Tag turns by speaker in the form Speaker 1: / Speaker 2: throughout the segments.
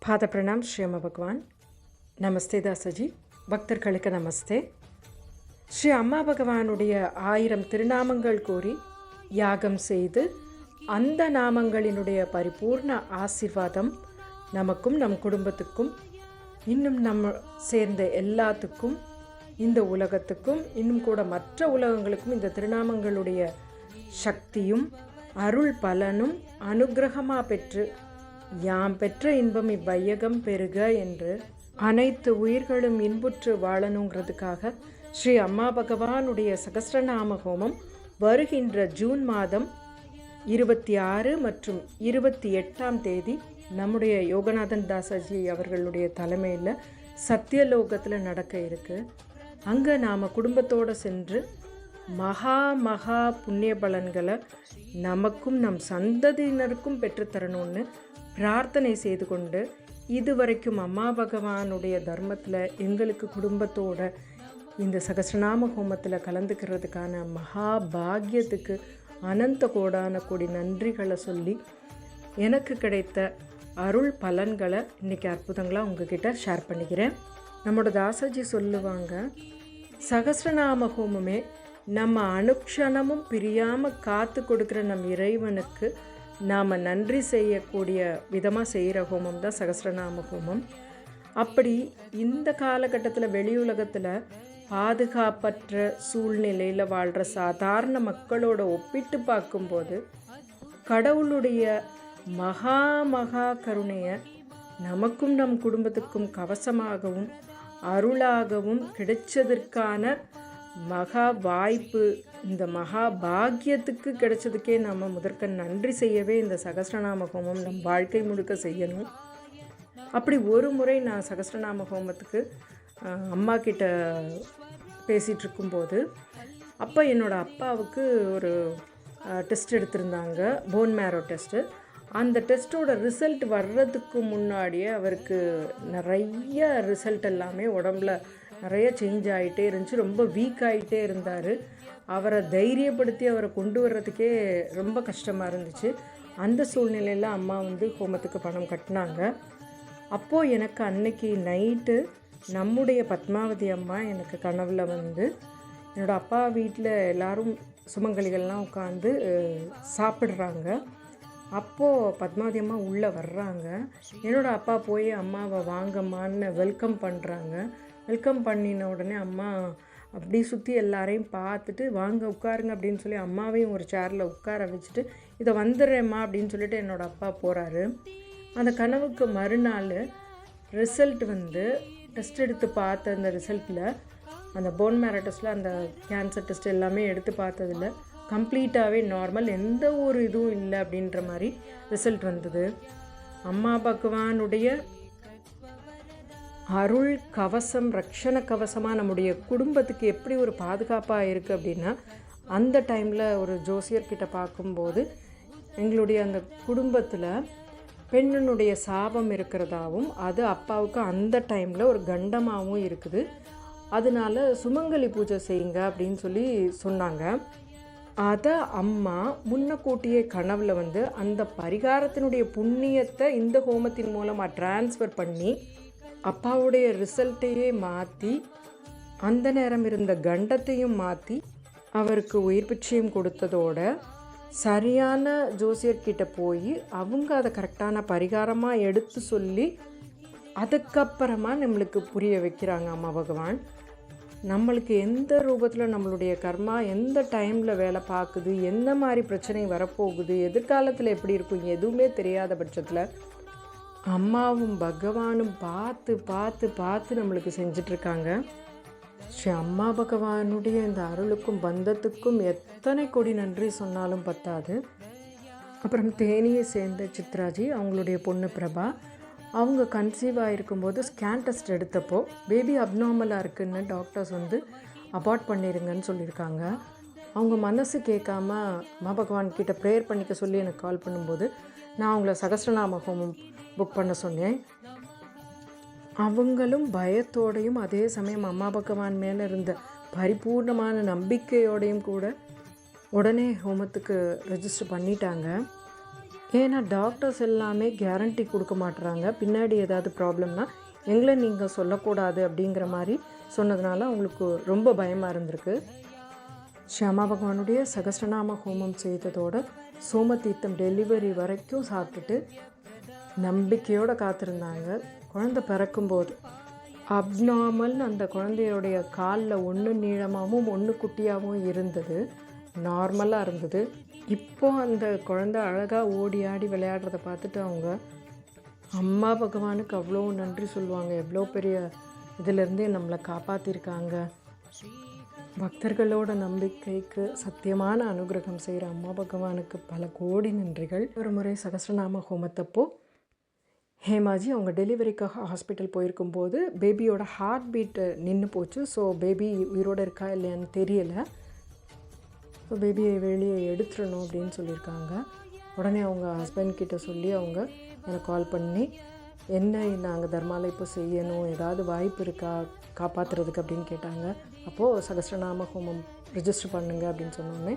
Speaker 1: பாத பிரணாம் ஸ்ரீ அம்மா பகவான். நமஸ்தே தாசஜி. பக்தர்களுக்கு நமஸ்தே. ஸ்ரீ அம்மா பகவானுடைய 1000 திருநாமங்கள் கூறி யாகம் செய்து அந்த நாமங்களினுடைய பரிபூர்ண ஆசீர்வாதம் நமக்கும் நம் குடும்பத்துக்கும் இன்னும் நம்ம சேர்ந்த எல்லாத்துக்கும் இந்த உலகத்துக்கும் இன்னும் கூட மற்ற உலகங்களுக்கும் இந்த திருநாமங்களுடைய சக்தியும் அருள் பலனும் அனுக்கிரகமாக பெற்று யாம் பெற்ற இன்பம் இவ்வையகம் பெருக என்று அனைத்து உயிர்களும் இன்புற்று வாழணுங்கிறதுக்காக ஸ்ரீ அம்மா பகவானுடைய சகஸ்ரநாம ஹோமம் வருகின்ற ஜூன் மாதம் 26 மற்றும் 28ஆம் தேதி நம்முடைய யோகநாதன் தாசாஜி அவர்களுடைய தலைமையில் சத்தியலோகத்தில் நடக்க இருக்கு. அங்கே நாம் குடும்பத்தோடு சென்று மகா புண்ணிய பலன்களை நமக்கும் நம் சந்ததியினருக்கும் பெற்றுத்தரணும்னு பிரார்த்தனை செய்து கொண்டு, இதுவரைக்கும் அம்மா பகவானுடைய தர்மத்தில் எங்களுக்கு குடும்பத்தோட இந்த சகஸ்ரநாம ஹோமத்தில் கலந்துக்கிறதுக்கான மகா பாக்கியத்துக்கு அனந்த கோடான கோடி நன்றிகளை சொல்லி எனக்கு கிடைத்த அருள் பலன்களை இன்றைக்கி அற்புதங்களாக உங்ககிட்ட ஷேர் பண்ணிக்கிறேன். நம்மளோட தாசாஜி சொல்லுவாங்க, சகஸ்ரநாம ஹோமமே நம்ம அனுக்ஷணமும் பிரியாமல் காத்து கொடுக்குற நம் இறைவனுக்கு நாம் நன்றி செய்யக்கூடிய விதமாக செய்கிற ஹோமம் தான் சகஸ்ரநாம ஹோமம். அப்படி இந்த காலகட்டத்தில் வெளி உலகத்தில் பாதுகாப்பற்ற சூழ்நிலையில் வாழ்கிற சாதாரண மக்களோட ஒப்பிட்டு பார்க்கும்போது கடவுளுடைய மகா கருணையை நமக்கும் நம் குடும்பத்துக்கும் கவசமாகவும் அருளாகவும் கிடைச்சதற்கான மகா வாய்ப்பு, இந்த மகா பாக்கியத்துக்கு கிடைச்சதுக்கே நம்ம முதற்க நன்றி செய்யவே இந்த சகஸ்ரநாம ஹோமம் நம் வாழ்க்கை முழுக்க செய்யணும். அப்படி ஒரு முறை நான் சகஸ்ரநாம ஹோமத்துக்கு அம்மா கிட்ட பேசிகிட்டு இருக்கும்போது, அப்போ என்னோடய அப்பாவுக்கு ஒரு டெஸ்ட் எடுத்திருந்தாங்க, போன் மேரோ டெஸ்ட்டு. அந்த டெஸ்ட்டோட ரிசல்ட் வர்றதுக்கு முன்னாடியே அவருக்கு நிறைய ரிசல்ட் எல்லாமே உடம்புல நிறைய சேஞ்ச் ஆகிட்டே இருந்துச்சு. ரொம்ப வீக் ஆகிட்டே இருந்தார். அவரை தைரியப்படுத்தி அவரை கொண்டு வர்றதுக்கே ரொம்ப கஷ்டமாக இருந்துச்சு. அந்த சூழ்நிலையில் அம்மா ஹோமத்துக்கு பணம் கட்டினாங்க. அப்போது எனக்கு அன்னைக்கு நைட்டு நம்முடைய பத்மாவதி அம்மா எனக்கு கனவில் என்னோடய அப்பா வீட்டில் எல்லோரும் சுமங்கலிகள்லாம் உட்காந்து சாப்பிட்றாங்க. அப்போது பத்மாவதி அம்மா உள்ளே வர்றாங்க. என்னோடய அப்பா போய் அம்மாவை வாங்கம்மான்னு வெல்கம் பண்ணுறாங்க. வெல்கம் பண்ணின உடனே அம்மா அப்படி சுற்றி எல்லாரையும் பார்த்துட்டு வாங்க உட்காருங்க அப்படின்னு சொல்லி அம்மாவையும் ஒரு சேரில் உட்கார வச்சுட்டு இதை வந்துடுறேம்மா அப்படின்னு சொல்லிட்டு என்னோடய அப்பா போகிறாரு. அந்த கனவுக்கு மறுநாள் ரிசல்ட் டெஸ்ட் எடுத்து பார்த்த அந்த ரிசல்ட்டில், அந்த போன் மேரோ டெஸ்ட்டில், அந்த கேன்சர் டெஸ்ட் எல்லாமே எடுத்து பார்த்ததில் கம்ப்ளீட்டாகவே நார்மல், எந்த ஒரு இதுவும் இல்லை அப்படின்ற மாதிரி ரிசல்ட் வந்தது. அம்மா பகவானுடைய அருள் கவசம், ரக்ஷண கவசமாக நம்முடைய குடும்பத்துக்கு எப்படி ஒரு பாதுகாப்பாக இருக்குது அப்படின்னா, அந்த டைமில் ஒரு ஜோசியர்கிட்ட பார்க்கும்போது எங்களுடைய அந்த குடும்பத்தில் பெண்ணினுடைய சாபம் இருக்கிறதாகவும் அது அப்பாவுக்கு அந்த டைமில் ஒரு கண்டமாகவும் இருக்குது, அதனால் சுமங்கலி பூஜை செய்யுங்க அப்படின்னு சொல்லி சொன்னாங்க. அதை அம்மா முன்னக்கூட்டியே கனவில் அந்த பரிகாரத்தினுடைய புண்ணியத்தை இந்த ஹோமத்தின் மூலமாக டிரான்ஸ்ஃபர் பண்ணி அப்பாவுடைய ரிசல்ட்டையே மாற்றி, அந்த நேரம் இருந்த கண்டத்தையும் மாற்றி அவருக்கு உயிர் பிச்சையும் கொடுத்ததோட சரியான ஜோசியர்கிட்ட போய் அவங்க அதை கரெக்டான பரிகாரமாக எடுத்து சொல்லி அதுக்கப்புறமா நம்மளுக்கு புரிய வைக்கிறாங்க அம்மா பகவான். நம்மளுக்கு எந்த ரூபத்தில் நம்மளுடைய கர்மா எந்த டைமில் வேலை பார்க்குது, எந்த மாதிரி பிரச்சனை வரப்போகுது, எதிர்காலத்தில் எப்படி இருக்கும், எதுவுமே தெரியாத பட்சத்தில் அம்மாவும் பகவானும் பார்த்து பார்த்து பார்த்து நம்மளுக்கு செஞ்சிட்ருக்காங்க. ஸ்ரீ அம்மா பகவானுடைய இந்த அருளுக்கும் பந்தத்துக்கும் எத்தனை கோடி நன்றி சொன்னாலும் பத்தாது. அப்புறம் தேனியை சேர்ந்த சித்ராஜி, அவங்களுடைய பொண்ணு பிரபா, அவங்க கன்சீவ் ஆகிருக்கும்போது ஸ்கேன் டெஸ்ட் எடுத்தப்போ பேபி அப்நார்மலாக இருக்குதுன்னு டாக்டர்ஸ் அபார்ட் பண்ணிடுங்கன்னு சொல்லியிருக்காங்க. அவங்க மனசு கேட்காம அம்மா பகவான் கிட்ட ப்ரேயர் பண்ணிக்க சொல்லி எனக்கு கால் பண்ணும்போது நான் அவங்கள சகஸ்ரநாம ஹோமம் புக் பண்ண சொன்னேன். அவங்களும் பயத்தோடையும் அதே சமயம் அம்மா பகவான் மேலே இருந்த பரிபூர்ணமான நம்பிக்கையோடையும் கூட உடனே ஹோமத்துக்கு ரெஜிஸ்டர் பண்ணிட்டாங்க. ஏன்னா டாக்டர்ஸ் எல்லாமே கேரண்டி கொடுக்க மாட்டுறாங்க. பின்னாடி ஏதாவது ப்ராப்ளம்னா எங்களை நீங்கள் சொல்லக்கூடாது அப்படிங்கிற மாதிரி சொன்னதுனால அவங்களுக்கு ரொம்ப பயமாக இருந்திருக்கு. ஸ்ரீ அம்மா பகவானுடைய சகஸ்ரநாம ஹோமம் செய்ததோட சோமதீர்த்தம் டெலிவரி வரைக்கும் சாப்பிட்டுட்டு நம்பிக்கையோடு காத்திருந்தாங்க. குழந்தை பிறக்கும்போது அப்நார்மல்னு அந்த குழந்தையோடைய காலில் ஒன்று நீளமாகவும் ஒன்று குட்டியாகவும் இருந்தது, நார்மலாக இருந்தது. இப்போது அந்த குழந்தை அழகாக ஓடி ஆடி விளையாடுறத பார்த்துட்டு அவங்க அம்மா பகவானுக்கு அவ்வளோ நன்றி சொல்லுவாங்க. எவ்வளோ பெரிய இதிலேருந்தே நம்மளை காப்பாற்றிருக்காங்க. பக்தர்களோட நம்பிக்கைக்கு சத்தியமான அனுகிரகம் செய்கிற அம்மா பகவானுக்கு பல கோடி நன்றிகள். ஒரு முறை சகஸ்ரநாம ஹோமத்தப்போ ஹேமாஜி அவங்க டெலிவரிக்காக ஹாஸ்பிட்டல் போயிருக்கும்போது பேபியோட ஹார்ட் பீட்டு நின்று போச்சு. ஸோ பேபி உயிரோடு இருக்கா இல்லையான்னு தெரியலை. ஸோ பேபியை வெளியே எடுத்துடணும் அப்படின்னு சொல்லியிருக்காங்க. உடனே அவங்க ஹஸ்பண்ட் கிட்ட சொல்லி அவங்க எனக்கு கால் பண்ணி என்ன நாங்கள் தர்மாவில் இப்போ செய்யணும், ஏதாவது வாய்ப்பு இருக்கா காப்பாற்றுறதுக்கு அப்படின்னு கேட்டாங்க. அப்போது சகஸ்ரநாம ஹோமம் ரிஜிஸ்டர் பண்ணுங்க அப்படின்னு சொன்னோன்னே,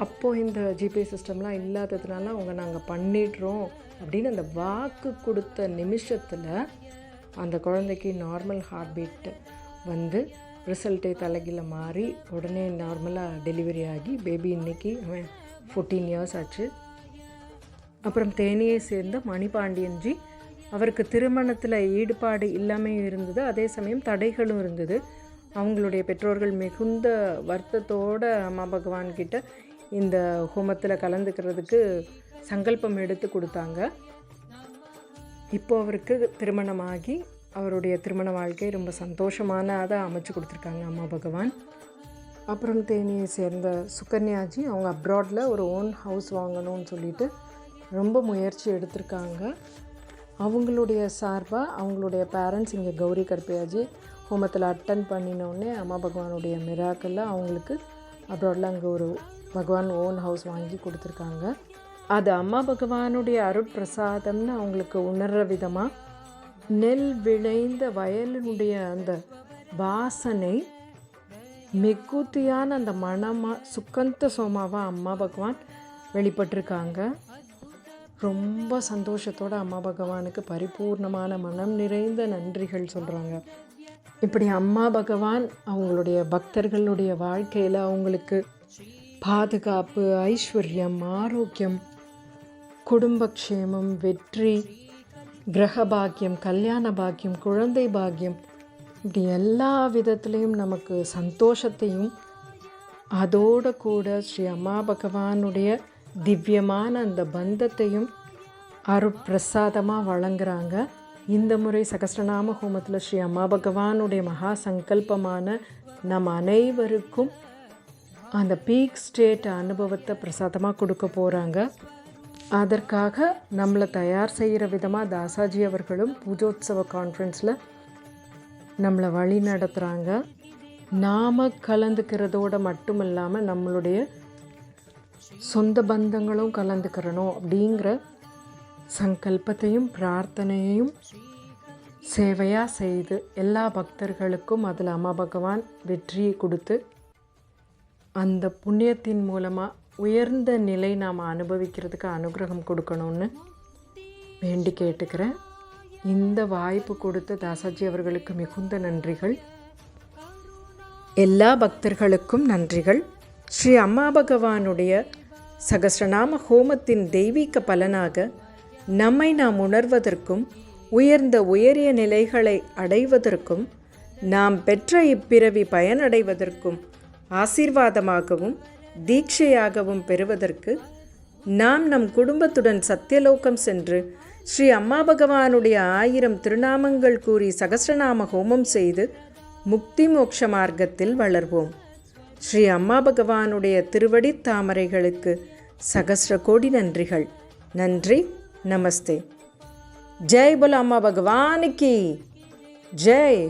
Speaker 1: அப்போது இந்த ஜிபே சிஸ்டம்லாம் இல்லாததுனால அவங்க நாங்கள் பண்ணிடுறோம் அப்படின்னு அந்த வாக்கு கொடுத்த நிமிஷத்தில் அந்த குழந்தைக்கு நார்மல் ஹார்ட் பீட்டு வந்து ரிசல்ட்டே தலைகீழ மாறி உடனே நார்மலாக டெலிவரி ஆகி பேபி இன்றைக்கி 14 இயர்ஸ் ஆச்சு. அப்புறம் தேனியை சேர்ந்த மணிபாண்டியன்ஜி, அவருக்கு திருமணத்தில் ஈடுபாடு இல்லாமல் இருந்தது, அதே சமயம் தடைகளும் இருந்தது. அவங்களுடைய பெற்றோர்கள் மிகுந்த வருத்தத்தோடு அம்மா பகவான்கிட்ட இந்த ஹோமத்தில் கலந்துக்கிறதுக்கு சங்கல்பம் எடுத்து கொடுத்தாங்க. இப்போது அவருக்கு திருமணமாகி அவருடைய திருமண வாழ்க்கை ரொம்ப சந்தோஷமானதை அமைச்சு கொடுத்துருக்காங்க அம்மா பகவான். அப்புறம் தேனியை சேர்ந்த சுகன்யாஜி, அவங்க அப்ராடில் ஒரு ஓன் ஹவுஸ் வாங்கணும்னு சொல்லிட்டு ரொம்ப முயற்சி எடுத்திருக்காங்க. அவங்களுடைய சார்பாக அவங்களுடைய பேரண்ட்ஸ் இங்கே கௌரி கர்பையாஜி ஹோமத்தில் அட்டன் பண்ணினோடனே அம்மா பகவானுடைய மிராக்கலில் அவங்களுக்கு அப்ராடில் அங்கே ஒரு பகவான் ஓன் ஹவுஸ் வாங்கி கொடுத்துருக்காங்க. அது அம்மா பகவானுடைய அருட்பிரசாதம்னு அவங்களுக்கு உணர்கிற விதமாக நெல் விளைந்த வயலினுடைய அந்த வாசனை மிகுதியான அந்த மனமாக சுக்கந்த சோமாவாக அம்மா பகவான் வெளிப்பட்டிருக்காங்க. ரொம்ப சந்தோஷத்தோடு அம்மா பகவானுக்கு பரிபூர்ணமான மனம் நிறைந்த நன்றிகள் சொல்கிறாங்க. இப்படி அம்மா பகவான் அவங்களுடைய பக்தர்களுடைய வாழ்க்கையில் அவங்களுக்கு பாதுகாப்பு, ஐஸ்வர்யம், ஆரோக்கியம், குடும்பக்ஷேமம், வெற்றி, கிரக பாக்கியம், கல்யாண பாக்கியம், குழந்தை பாக்கியம், இப்படி எல்லா விதத்துலேயும் நமக்கு சந்தோஷத்தையும் அதோடு கூட ஸ்ரீ அம்மா பகவானுடைய திவ்யமான அந்த பந்தத்தையும் அருட்பிரசாதமாக வழங்குறாங்க. இந்த முறை சகஸ்ரநாம ஹோமத்தில் ஸ்ரீ அம்மா பகவானுடைய மகா சங்கல்பமான நம் அனைவருக்கும் அந்த பீக் ஸ்டேட் அனுபவத்தை பிரசாதமாக கொடுக்க போகிறாங்க. அதற்காக நம்மளை தயார் செய்கிற விதமாக தாசாஜி அவர்களும் பூஜோத்சவ கான்ஃபரன்ஸில் நம்மளை வழி நடத்துகிறாங்க. நாம் கலந்துக்கிறதோடு மட்டும் இல்லாமல் நம்மளுடைய சொந்த பந்தங்களும் கலந்துக்கிறணும் அப்படிங்கிற சங்கல்பத்தையும் பிரார்த்தனையையும் சேவையாக செய்து எல்லா பக்தர்களுக்கும் அதில் அம்மா பகவான் வெற்றியை கொடுத்து அந்த புண்ணியத்தின் மூலமாக உயர்ந்த நிலை நாம் அனுபவிக்கிறதுக்கு அனுகிரகம் கொடுக்கணும்னு வேண்டி கேட்டுக்கிறேன். இந்த வாய்ப்பு கொடுத்த தாசாஜி அவர்களுக்கு மிகுந்த நன்றிகள். எல்லா பக்தர்களுக்கும் நன்றிகள். ஸ்ரீ அம்மா பகவானுடைய சகஸ்ரநாம ஹோமத்தின் தெய்வீக பலனாக நம்மை நாம் உணர்வதற்கும் உயரிய நிலைகளை அடைவதற்கும் நாம் பெற்ற இப்பிறவி பயனடைவதற்கும் ஆசீர்வாதமாகவும் தீட்சையாகவும் பெறுவதற்கு நாம் நம் குடும்பத்துடன் சத்தியலோகம் சென்று ஸ்ரீ அம்மா பகவானுடைய 1000 திருநாமங்கள் கூறி சகஸ்ரநாம ஹோமம் செய்து முக்தி மோட்ச மார்க்கத்தில் வளர்வோம். ஸ்ரீ அம்மா பகவானுடைய திருவடி தாமரைகளுக்கு சகஸ்ர கோடி நன்றிகள். நன்றி. நமஸ்தே. ஜெய் போல அம்மா பகவானுக்கு ஜெய்.